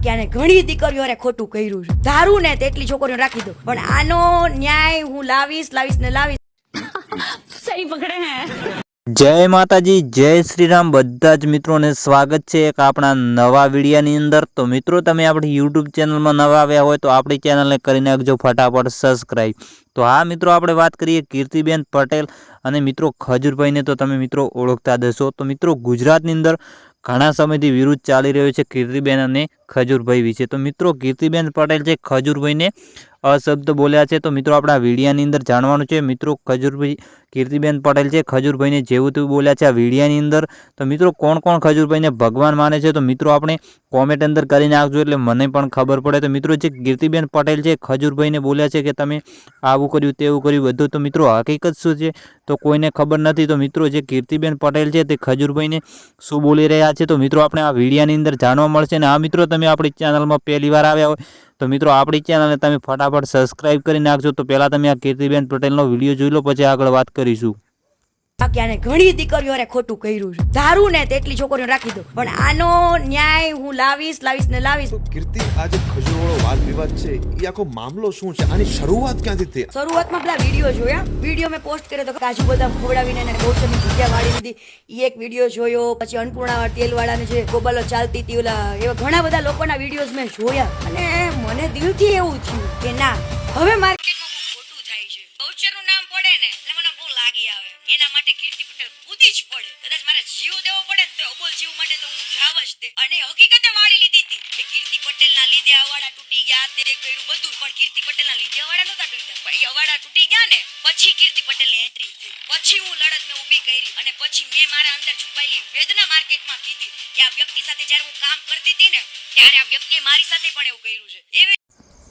બાકી આને ઘણી દીકરીઓને ખોટું કર્યું છે. ધારું ને તેટલી છોકરીઓ રાખી દો, પણ આનો ન્યાય હું લાવીશ ને લાવીશ. सही पकड़े हैं। જય માતાજી, જય શ્રી રામ. બધા જ મિત્રોને સ્વાગત છે એક આપણા નવા વિડીયોની અંદર. તો મિત્રો, તમે આપણી યુટ્યુબ ચેનલમાં નવા આવ્યા હોય તો આપણી ચેનલને કરી નાખજો ફટાફટ સબસ્ક્રાઈબ. તો હા મિત્રો, આપણે વાત કરીએ કીર્તિબેન પટેલ અને મિત્રો ખજૂરભાઈને તો તમે મિત્રો ઓળખતા દશો. તો મિત્રો, ગુજરાતની અંદર ઘણા સમયથી વિરોધ ચાલી રહ્યો છે કીર્તિબેન અને ખજૂરભાઈ વિશે. તો મિત્રો, કીર્તિબેન પટેલ છે ખજૂરભાઈને અશબ્દ બોલ્યા છે. તો મિત્રો, આપણા વિડીયાની અંદર જાણવાનું છે. મિત્રો, કીર્તિબેન પટેલ છે ખજૂરભાઈને જેવું તેવું બોલ્યા છે આ વિડીયાની અંદર. તો મિત્રો, કોણ કોણ ખજૂરભાઈને ભગવાન માને છે તો મિત્રો આપણે કોમેન્ટ અંદર કરી નાખજો એટલે મને પણ ખબર પડે. તો મિત્રો, જે કીર્તિબેન પટેલ છે ખજૂરભાઈને બોલ્યા છે કે તમે આવું કર્યું તેવું કર્યું બધું, તો મિત્રો હકીકત શું છે તો કોઈને ખબર નથી. તો મિત્રો, જે કીર્તિબેન પટેલ છે તે ખજૂરભાઈને શું બોલી રહ્યા છે તો મિત્રો આપણે આ વિડીયાની અંદર જાણવા મળશે. અને આ મિત્રો, તમે આપણી ચેનલમાં પહેલી વાર આવ્યા હોય તો મિત્રો આપણી ચેનલને તમે ફટાફટ સબસ્ક્રાઈબ કરી નાખજો. તો પહેલાં તમે આ કીર્તિબેન પટેલનો વિડીયો જોઈ લો, પછી આગળ વાત કરીશું. બાકી આને ઘણી દીકરીઓને ખોટું કર્યું છે. ધારું ને તેટલી છોકરીઓ રાખી દો, પણ આનો ન્યાય હું લાવીશ ને લાવીશ. તો કીર્તિ, આ જે ખજૂરવાળો વાદ વિવાદ છે એ આખો મામલો શું છે? આની શરૂઆત ક્યાંથી થઈ? શરૂઆતમાં બધા વિડીયો જોયા, વિડીયો મેં પોસ્ટ કર્યો તો કાજુ બદામ ખવડાવીને એને ગૌચરની જગ્યા વાળી દીધી, એ એક વિડીયો જોયો. પછી અન્નપૂર્ણા તેલવાળાને જે ગોબાલો ચાલતી હતી, ઓલા એવા ઘણા બધા લોકોના વિડીયોઝ મેં જોયા અને મને દિલથી એવું થયું કે ના, હવે માર્કેટમાં બહુ ખોટું થાય છે. ગૌચરનું નામ પડે ને એટલે મને બહુ લાગી આવે. એના માટે કીર્તિ પટેલ કૂદી જ પડે. કદાચ મારે જીવ દેવો પડે ને તો અબોલ જીવ માટે તો હું જાવ જ દે. અને હકીકતે વાળી લીધી હતી કે કીર્તિ પટેલના લીધે અવાડા તૂટી ગયા, તે કર્યું બધું, પણ કીર્તિ પટેલના લીધે અવાડા નહોતા તૂટ્યા. એ અવાડા તૂટી ગયા ને પછી કીર્તિ પટેલની એન્ટ્રી થઈ, પછી હું લડત મેં ઊભી કરી અને પછી મેં મારા અંદર છુપાયેલી વેદના માર્કેટમાં કીધી કે આ વ્યક્તિ સાથે જ્યારે હું કામ કરતી હતી ને ત્યારે આ વ્યક્તિએ મારી સાથે પણ એવું કર્યું છે. એવી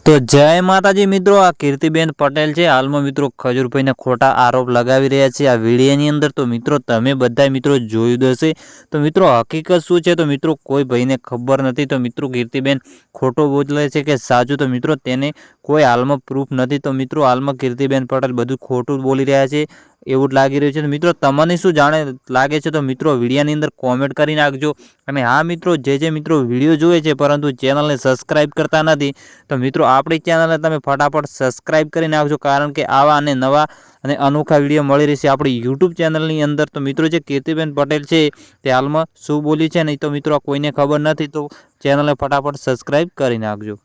તો જય માતાજી મિત્રો, આ કીર્તિબેન પટેલ છે હાલમાં મિત્રો ખજૂરભાઈને ખોટા આરોપ લગાવી રહ્યા છે આ વિડીયોની અંદર. તો મિત્રો, તમે બધા મિત્રો જોયું હશે. તો મિત્રો, હકીકત શું છે તો મિત્રો કોઈ ભાઈને ખબર નથી. તો મિત્રો, કીર્તિબેન ખોટો બોલે છે કે સાચું તો મિત્રો તેને કોઈ હાલમાં પ્રૂફ નથી. તો મિત્રો, હાલમાં કીર્તિબેન પટેલ બધું ખોટું બોલી રહ્યા છે એવું જ લાગી રહ્યું છે. તો મિત્રો, તમને શું લાગે છે તો મિત્રો વિડીયોની અંદર કોમેન્ટ કરી નાખજો. અને હા મિત્રો, જે મિત્રો વિડીયો જોવે છે પરંતુ ચેનલને સબસ્ક્રાઈબ કરતા નથી તો મિત્રો આપણી ચેનલને તમે ફટાફટ સબસ્ક્રાઈબ કરી નાખજો, કારણ કે આવા અને નવા અને અનોખા વિડીયો મળી રહેશે આપણી યુટ્યુબ ચેનલની અંદર. તો મિત્રો, જે કીર્તિબેન પટેલ છે તે હાલમાં શું બોલી છે નહીં તો મિત્રો કોઈને ખબર નથી. તો ચેનલને ફટાફટ સબસ્ક્રાઈબ કરી નાખજો.